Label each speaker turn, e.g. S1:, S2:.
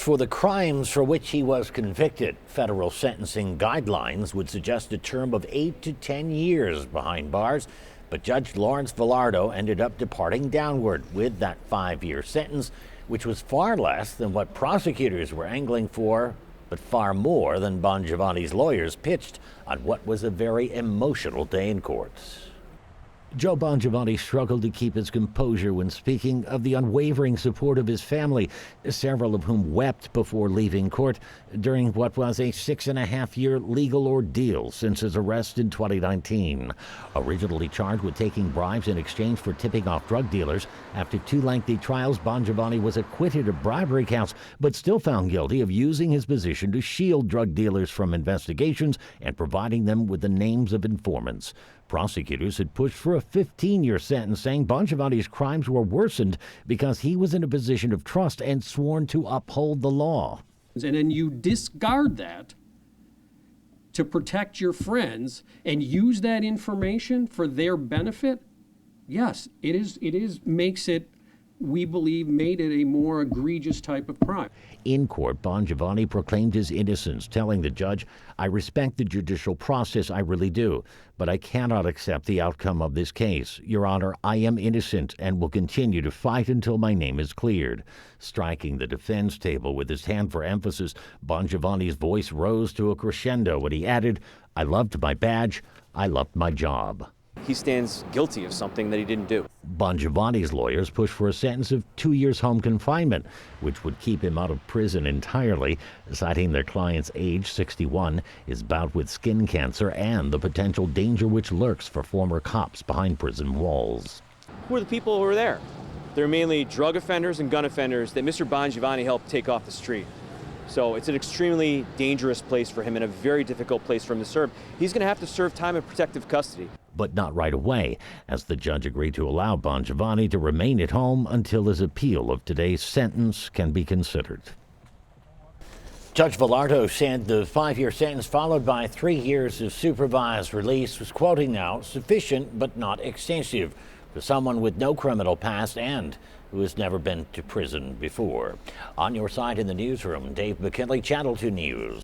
S1: For the crimes for which he was convicted, federal sentencing guidelines would suggest a term of 8 to 10 years behind bars, but Judge Lawrence Villardo ended up departing downward with that 5-year sentence, which was far less than what prosecutors were angling for, but far more than Bongiovanni's lawyers pitched on what was a very emotional day in court. Joe Bongiovanni struggled to keep his composure when speaking of the unwavering support of his family, several of whom wept before leaving court during what was a 6.5-year legal ordeal since his arrest in 2019. Originally charged with taking bribes in exchange for tipping off drug dealers, after 2 lengthy trials, Bongiovanni was acquitted of bribery counts, but still found guilty of using his position to shield drug dealers from investigations and providing them with the names of informants. Prosecutors had pushed for a 15-year sentence, saying Bongiovanni's crimes were worsened because he was in a position of trust and sworn to uphold the law.
S2: And then you discard that to protect your friends and use that information for their benefit. Yes, we believe, made it a more egregious type of crime.
S1: In court, Bongiovanni proclaimed his innocence, telling the judge, "I respect the judicial process, I really do, but I cannot accept the outcome of this case. Your Honor, I am innocent and will continue to fight until my name is cleared." Striking the defense table with his hand for emphasis, Bongiovanni's voice rose to a crescendo when he added, "I loved my badge, I loved my job."
S3: He stands guilty of something that he didn't do.
S1: Bongiovanni's lawyers pushed for a sentence of 2 years home confinement, which would keep him out of prison entirely, citing their client's age, 61, his bout with skin cancer, and the potential danger which lurks for former cops behind prison walls.
S3: Who are the people who are there? They're mainly drug offenders and gun offenders that Mr. Bongiovanni helped take off the street. So it's an extremely dangerous place for him and a very difficult place for him to serve. He's going to have to serve time in protective custody.
S1: But not right away, as the judge agreed to allow Bongiovanni to remain at home until his appeal of today's sentence can be considered. Judge Villardo said the 5-year sentence, followed by 3 years of supervised release, was, quoting now, sufficient but not excessive for someone with no criminal past and who has never been to prison before. On your side in the newsroom, Dave McKinley, Channel 2 News.